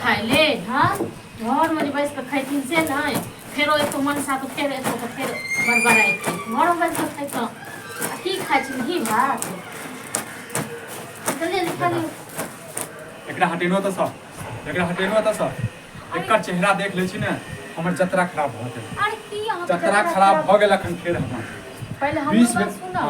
खाए ले हाँ घर में बैस के खैथिन से नहीं फेरो एक मन सा तो फेर एक तो फेर बरबराई घर में बैस के खाइ तो की खाइ छी घी भात चलिए निकाल एकरा हटेनो त स एकर चेहरा देख ले छी ने हमर जतरा खराब भ गेल अरे की अहाँ जतरा खराब भ गेल अखन फेर हमर पहले हम बात सुनो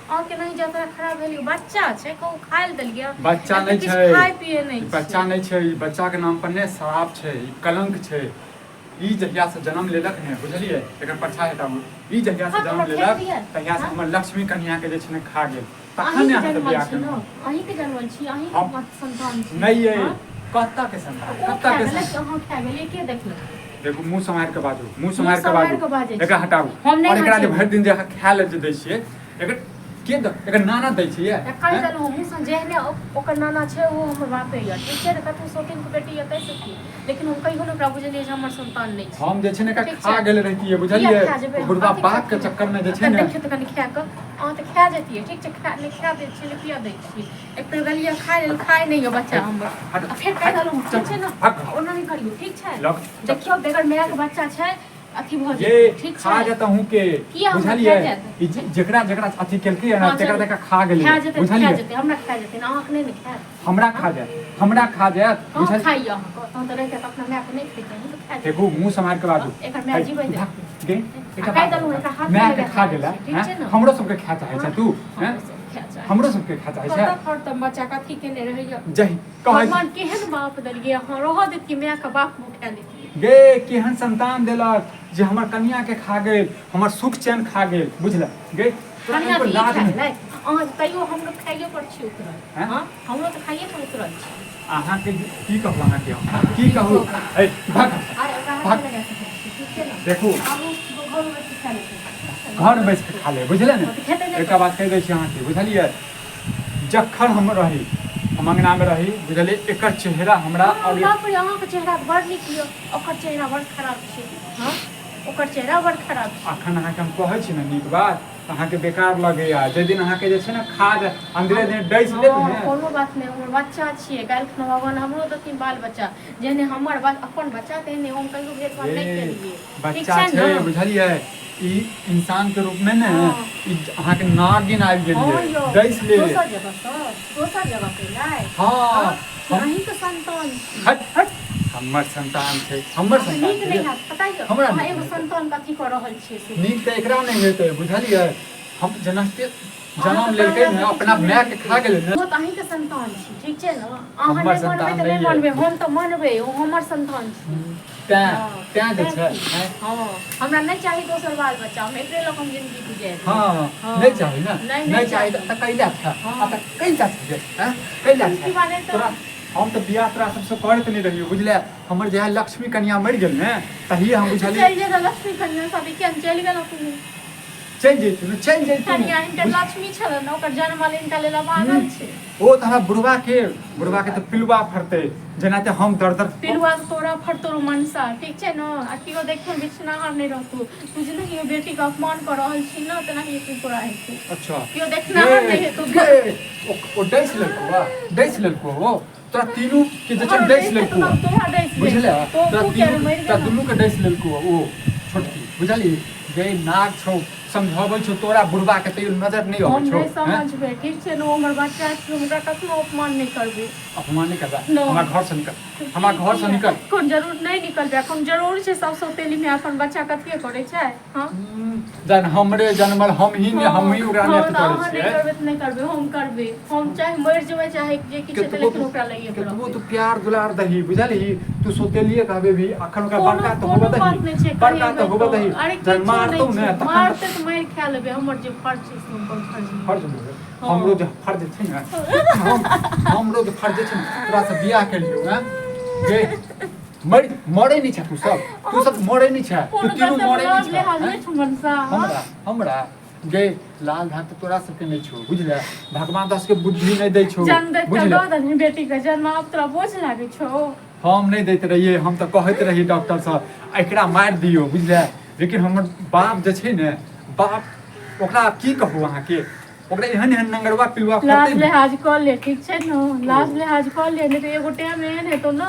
हां के नहीं जतरा खराब भेलियो बच्चा छै को खाइल देलिए बच्चा नहीं छै खाइ पिए नहीं बच्चा नहीं छै बच्चा के नाम पर ने श्राप छै कलंक छै ई जहिया से जन्म लेलक ने बुझलिए एकर परछा हटाऊ ई जहिया से जन्म लेलक तहिया से हमर लक्ष्मी कन्या के जे छै ने खा गेल तखन यहाँ के बियाह केलहुँ अहीं के जन्मल छी अहीं के संतान छी नहीं ये कत्ता के संतान कत्ता के अहाँ खा गेलिए के देखलक देखो मुंह समार के बाजू मुंह समार के बाजू एकरा हटाऊ और एकरा जे भरि दिन जे खा ले जे दै छियै एकर के एकर नाना दै छियै कहि देलहुँ मुंह से जेहने ओकर नाना छै वो हमर बापे या ठीक छै कतौ सोतिन के बेटी या कैसे की लेकिन हम कहियो न ओकरा बुझलिए जे हमर संतान नहीं छै हम जे छै ने खा गेल रहितियै बुझलिए बुढ़वा बाप के चक्कर में जे छै ने देखियो त कनि खा के अहाँ त खा जतियै ठीक छै खा नहीं खा दै छियै पिया दै छियै एक तो गलिया खाए नहीं हो बच्चा हमर फिर कहि देलहुँ ठीक छै न ओना नहीं करियो ठीक छै देखियो बेगर माय के बच्चा छै अथी भ ये ठीक खा जाता हूं के बुझलिए जेकरा जेकरा अथी केलकै ना तेकरा तेकरा खा गेलै बुझलिए हमरा खा जेतै ना अहाँ नहीं खा हमरा खा जात बुझलिए खाइए अहाँ तो त रहते अपना माय के नहीं खैते तो खा देखो मुंह समार के बाजू एकर माय जीबै दे कहि देलहुँ एकर हाथ में के खा गेला हमरो सब के खा चाहे छै तू हैं हमरो सब के खा चाहे छै फट बच्चा कथी केने रहैया जही कहै भगवान केहन बाप देलिए अहाँ रह देत कि माय के बाप उठा लेतिए गे केहन संतान देलक जे हमर कन्या के खा गेल हमर सुख चैन खा गेल बुझला गे कन्या के लाज नहीं अहाँ तैयो हम लोग खाइए पर छी उतरल हां हम लोग त खाइए पर उतरल छी अहाँ के की कहू अहाँ के की कहू ए भाग देखू घर में बैठ के खा ले बुझले ने एक बात कह दै छी अहाँ के बुझलिए जखन हम रही हम अंगना में रही बुझलिए एकर चेहरा हमरा और बाप रे अहाँ के चेहरा बड़ नीक यो ओकर चेहरा बड़ खराब छै हां ओकर चेहरा बड़ खराब छै अखन अहाँ के हम कहै छी ने नीक बात अहाँ के बेकार लगैया जे दिन अहाँ के जे छै ने खाद अंदरे दिन डैस लेत ने कोनो बात नहीं हमर बच्चा छिए काल्हि खन भगवान हमरो दथिन बाल बच्चा जेने हमर अपन बच्चा तेने हम कहियो भेदभाव नहीं केलिए बच्चा छै बुझलिए ई इंसान के रूप में ने ई अहाँ के नागिन आबि गेलिए डैस ले दोसर जगह पे लाई हां अहीं के संतान हट हमर संतान छै हमर संतान नीक नहीं है पता है हमरा एगो संतान कथि कर रहल छै से नीक त एकरा नहीं हेतै बुझलिए हम जनस्ते जन्म लेलकै ने अपना माय के खा गेलै ने वो त अहीं के संतान छी ठीक छै न अहाँ नहीं मानबै त नहीं मानबै हम त मानबै ओ हमर संतान छी त्या जे छै हां हमरा नहीं चाही दोसर बाल बच्चा हम एकरे लोग हम जिंदगी गुजारे हां नहीं चाही ना नहीं चाही त कैला था त कैला छै हैं कैला छै तोरा हम तो बियाह तोरा सबसे करत नहीं रहियो बुझले हमर जे लक्ष्मी कन्या मर गेल ने तही हम बुझलिए चल जे लक्ष्मी कन्या सब के चल गेल तू चल जैतू कन्या इनकर लक्ष्मी छल न ओकर जन्म वाले इनका लेला भागल छै ओ तोरा बुढ़वा के तो पिलुआ फरते जेनाते हम दर पिलुआ तोरा फरतो मनसा ठीक छै न आ कियो देखो बिछनाहर नहीं रहतू तू जे नहीं बेटी का अपमान कर रहल छी न तना ही तू तोरा हेतू अच्छा कियो देखनाहर नहीं हेतू ओ डैस लेलको वो तोरा तीनू के जे छै डैस लेलको बुझले तोरा दुनू के डैस लेलको ओ छोटकी बुझली गे नाग छौ समझाबै छौ तोरा बुढ़वा के तैयो नजर नहीं आबै छौ हम समझबे ठीक छै न हमर बच्चा छै हमरा कखनो अपमान नहीं करबे अपमान नहीं करबा हमरा घर से निकल कोन जरूर नहीं निकलबे कोन जरूर छै सब सौतेली में अपन बच्चा कथि करे छै हां जन हमरे जन्मल हम ही ओकरा ने करे छै नहीं करबे हम करबे हम चाहे मर जेबै चाहे जे किछ ते लेकिन ओकरा लइए केतबो तू प्यार दुलार दही बुझली तू सौतेलिए कहबे भी अखन ओकरा बड़का तो होबे दही जन मारतौ ने मारते तो मार खा लेबे हमर जे फर्ज छै से फर्ज हमरो जे फर्ज छै ने हमरो जे फर्ज छै तोरा से बियाह के लियो ना गे मरे नहीं छ तू सब मरे नहीं छ तू तीनों मरे नहीं छ हमरा गे लाल धान तो तोरा सबके नहीं छो बुझले भगवान दस के बुद्धि नहीं दै छो बुझले बेटी के जन्म अब तोरा बोझ लागे छो हम नहीं दैत रहिए हम तो कहत रही डॉक्टर साहब एकरा मार दियो बुझले लेकिन हमर बाप जे छै ने बाप ओकरा की कहू अहाँ के ओकरा एहन एहन नंगरवा पिलवा लाज करते लिहाज कर ले ठीक छै न लाज लिहाज कर ले नहीं तो एगो टाइम एहन है तो न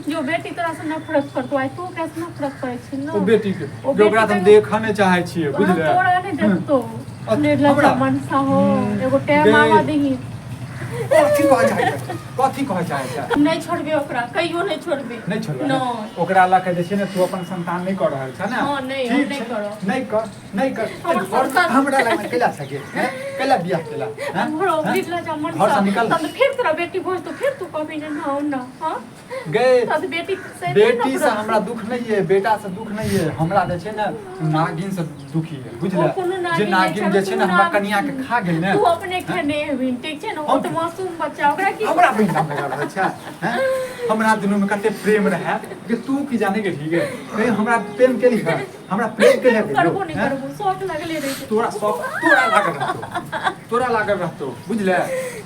जो बेटी तोरा से नफरत करतो आई तू कैसे नफरत करे छी न ओ बेटी के जो ओकरा हम देखा नहीं चाहे छियै बुझले तोरा नहीं देखतो अपने लगा मनसा हो एगो टाइम आवा दही कथी कह चाहे नहीं छोड़बे ओकरा कहियो नहीं छोड़बे नहीं छोड़बे न ओकरा ला के जे छै ने तू अपन संतान नहीं कर रहल छ ना हां नहीं हम नहीं करो नहीं कर और हमरा ला केला सके हैं केला बियाह केला हैं हमरो बिटला जा मन घर से निकल तब फिर तोरा बेटी भोज तो फिर तू कभी नहीं हां ना हां गए तब बेटी से हमरा दुख नहीं है बेटा से दुख नहीं है हमरा जे छै ना नागिन से दुखी है बुझले जे नागिन जे छै ना हमरा कन्या के खा गेल ने तू अपने खेने हेबिन ठीक छै ना ओ तो मासूम बच्चा ओकरा की हमरा बहिन नाम लगा रहल छै हैं हमरा दुनू में कते प्रेम रहे कि तू की जाने के ठीक है कहीं हमरा प्रेम के लिए हमरा प्रेम के लिए करबो नहीं करबो शौक लगले रहे तोरा शौक तोरा लागल रहतो बुझले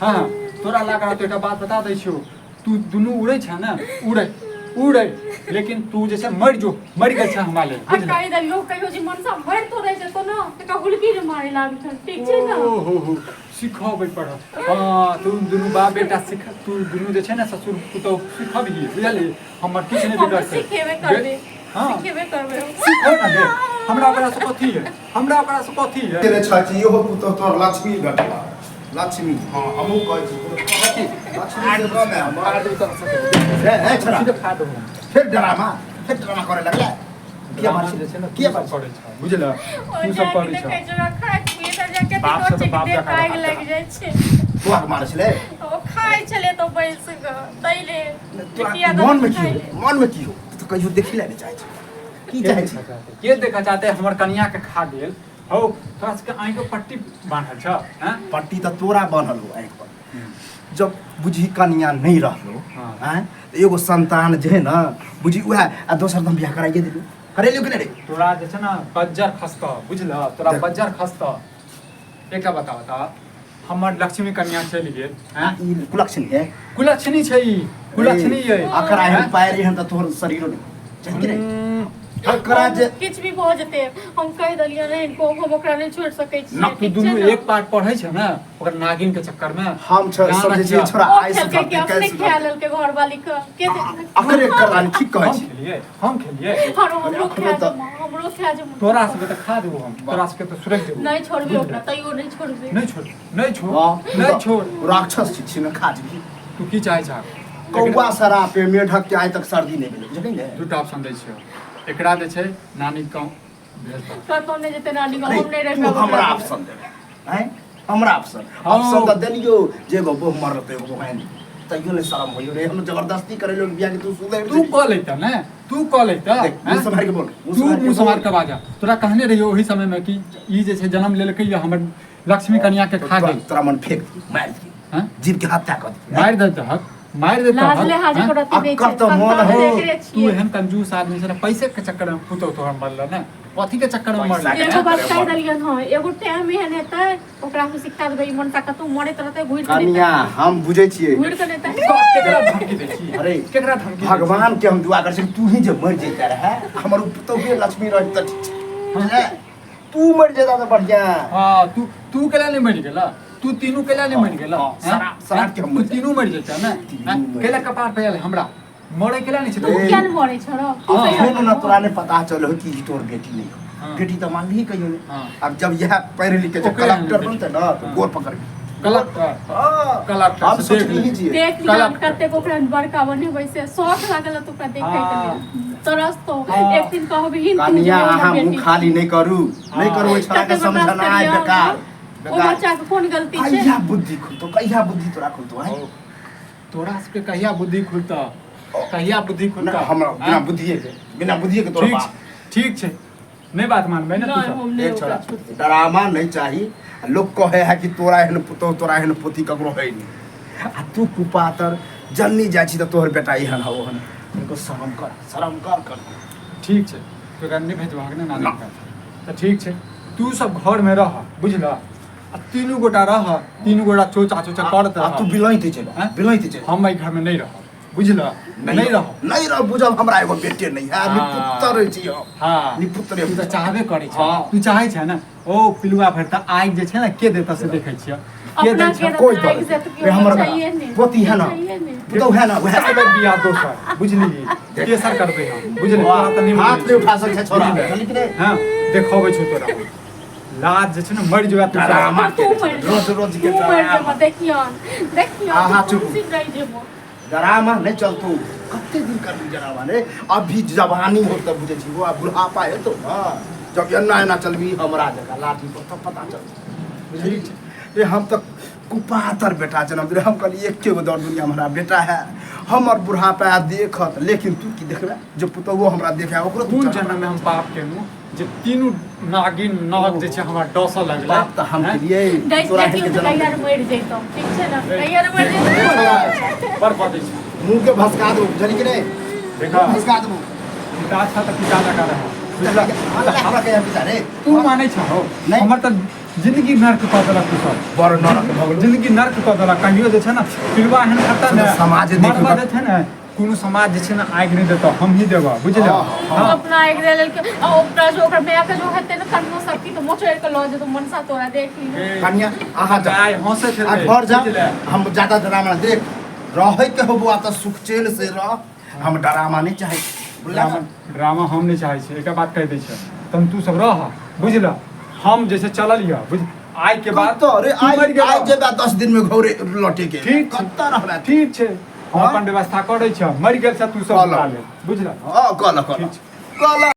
हां तोरा लागल रहतो एकटा बात बता दै छियो तू दुनू उड़ै छ ना उड़ै लेकिन तू जैसे मर गेल छ हमरा ले आ काई द लोग कहियो जे मनसा भर तो रह जतो ना तका हुलकी रे मारे लाग छ ठीक छै ना हो सिखाबै पड़ हां तू दुनू बाप बेटा सिख तू दुनू जे छै ना ससुर पुतौ सिखबही बुझली हमर किछ नहीं बिगड़ छै सिखेबे करबे सिखेबे करबे सिखो ना दे हमरा ओकरा से कथी है तेरे छाची यो पुतो तोर लक्ष्मी घटला लक्ष्मी हां हमहु कहै छी लक्ष्मी के गांव में हमार दे तरफ से ए छोरा फिर ड्रामा करे लगला के बात करे छ बुझला तू सब करे छ जरा खाय पिए त जाके तो बाप देखाय लग जाय छै तू आग मार छले ओ खाय छले तो बैस ग तैले मन में की हो तो कहियो देखि ले चाहे छ की चाहे छ के देखा चाहते हमर कन्या के खा गेल हो तोरा के आंख पे पट्टी बांधल छ हैं पट्टी त तोरा बांधल हो आंख पर जब बुझी कन्या नहीं रहलो हैं एगो संतान जे है ना बुझी उहा आ दोसर दम बियाह कराइए दिलु करेलियो कि नहीं तोरा जे छ ना बज्जर खसता बुझला तोरा बज्जर खसता एकटा बता हमर लक्ष्मी कन्या चल गेल हैं ई कुलक्षणी है कुलक्षणी छै ई कुलक्षणी है अकर आइ पैर हन त तोहर शरीरो नहीं जान कि नहीं अकरा जे किछ भी हो जते हम कह दलिया नहीं इनको हम ओकरा नहीं छोड़ सकै छी ना तू दुनू एक पार्ट पढ़ै छ ना ओकर नागिन के चक्कर में हम समझे छी छोरा आइ से के अपने ख्याल के घर वाली के अकरे करान ठीक कहै छी हम खेलिए हमरो ख्याल तोरा से त खा देबो हम तोरा से त सुरक्षित देबो नहीं छोड़बे ओकरा तइयो नहीं छोड़बे नहीं छोड़ राक्षस छी न खा जी तू की चाहे छ कौवा सरा पे मेढक के आइ तक सर्दी नहीं भेलै बुझलिन ने दूटा ऑप्शन दै छियो एकरा जे छै नानी गांव भेज दो कतो ने जते नानी गांव हम नहीं रहबे हमरा ऑप्शन दे हैं हमरा ऑप्शन त देलियो जे गो बहु मर रहते गो बहन तइयो ने शर्म होइयो रे हम जबरदस्ती करे लोग बियाह के तू सुधर तू कॉल लेता ना तू कॉल लेता मुंह संभाल के बोल तू मुंह संभाल के बाजा तोरा कहने रहियो ओही समय में कि ई जे छै जन्म लेलकै या हमर लक्ष्मी कन्या के खा गेल तोरा मन फेंक मार दी हां जीव के हत्या कर दी मार देता हक मार देता लाज लिहाज करत नहीं अक्कर तो मन हो तू एहन कंजूस आदमी से पैसे के चक्कर में पुतो तो हम मरल ना कथी के चक्कर में मरल एगो बात कह दलियन हां एगो टाइम एहन हेतै ओकरा हम शिक्षा देबै मन का तू मरैत रहतै घुइट के कन्या हम बुझै छियै घुइट के नेता केकरा धमकी दै छी अरे केकरा धमकी भगवान के हम दुआ कर छी तू ही जे मर जेता रहे हमर पुतो के लक्ष्मी रह त ठीक छै तू मर जेता त बढ़िया हां तू केला नहीं मर गेला तू तीनों केला नहीं मर गेला सराट के हम तीनों मर जेता ना केला कपार पे हमरा मरे केला नहीं तू छै क्या मरे छरो अब ना तोरा ने पता चलो कि तोर बेटी नहीं बेटी तो मान ली कहियो अब जब यह पढ़ लिख के कलेक्टर बनते ना तो गोर पकड़ कलेक्टर आप सोच लीजिए देख लिया कते को फ्रेंड बड़का बने वैसे शौक लागल तो का देखे के तरस तो एक दिन कहबी हिंदू कन्या हम खाली नहीं करू ओइ छड़ा के समझना है बेकार ओ बच्चा के कोन गलती छै कहिया बुद्धि खुलतो कहिया बुद्धि तोरा खुलतो है तोरा से कहिया बुद्धि खुलता कहिया बुद्धि खुलता हमरा बिना बुद्धि के तोरा ठीक छै नहीं बात मानबे ना तू एक छोरा ड्रामा नहीं चाहिए लोग कहे है कि तोरा एहन पुतो तोरा एहन पोती ककरो है नहीं आ तू कुपातर जन्नी जाइ छी त तोहर बेटा एहन हो हन इनको शर्म कर ठीक छै तो गन्नी भेजवा के ना नानी का त ठीक छै तू सब घर में रह बुझला आ तीनों गोटा रह तीनों गोटा चोचा करत रह तू बिलाइते चल हम भाई घर में नहीं रह बुझला नहीं रहो नहीं रह बुझब हमरा एगो बेटे नहीं है निपुत्र छी हम हाँ निपुत्र तू तो चाहबे करे छ हाँ। तू चाहे छ ना ओ पिलुआ भर त आइ जे छ ना के देता से देखे छिय के अपना दे के छ कोई तो बात इज्जत नहीं हमर चाहिए नहीं पोती है ना चाहिए नहीं पुतौ है ना वह एकर बियाह दोसर बुझली केसर करबे हम बुझली तोरा त नहीं हाथ नहीं उठा सके छोरा बुझले? जानी कि नहीं हां देखाबै छ तोरा लाज जे छ ना मर जबा तू डरामा तू मर जा। रोज रोज के तू मर जा, डरामा देखियो आहा, चुप। कुर्सी रह जेबो डरामा नहीं चलतो कते दिन कर डरामा ने अभी जवानी हो तब बुझे छी वो बुढ़ापा है तो हां जब एना एना चलबी हमरा जगह लाठी पर तब पता चल बुझली ये हम तक कुपातर बेटा जन्म दिले हम कहली एक के दौर दुनिया में हमारा बेटा है हमर बुढ़ापा देखत लेकिन तू की देखबे जो पुतौ हमरा देखा ओकरो कोन जन्म में हम पाप केनु जे तीनू नागिन नाग जे छ हमरा डस लगला बाप त हम हैं? के लिए गाइस तोरा देखियो के तैयार जन्म मर जइतो ठीक छै ना तैयार मर जइतो बर्बाद छै मुंह के भसका दो जानी कि नहीं देखा भसका दो पिता अच्छा त पिता लगा रहा बुझला हमरा के बिचारे तू माने छ हो नहीं। हमर त जिंदगी नर्क क देलक तू सब बड़ नरक भगल जिंदगी नर्क क देलक कहियो जे छ ना पिलवा हन खता चलो, ना समाज देखो मरबा जे छ ना कोनो समाज जे छै ना आग नहीं देता हम ही देबा बुझला हाँ, हम अपना एक दे लेल के ओकरा जो ओकर मैं के जो हेते ना कर्मो शक्ति तो मोचर के लो जे तो मनसा तोरा देख ली कन्या आहा जा जाय हंसे थे आ घर जा हम ज्यादा डरामा देख रहे के हो बुआ त सुख चैन से रह हम डरामा नहीं चाहे बुझला ड्रामा हम नहीं चाहे छै एक बात कह दै छै तन तू सब रह बुझला हम जैसे चलल या बुझ आइ के बाद तो अरे तू मर आज गेला। आज जेबा 10 दिन में घरे लौटे के ठीक छै। कत्ता रहला ठीक छै हम हाँ? अपन व्यवस्था करै छ मर गेल छ तू सब कहलौ। उठा ले बुझला हां कल ठीक छै। कल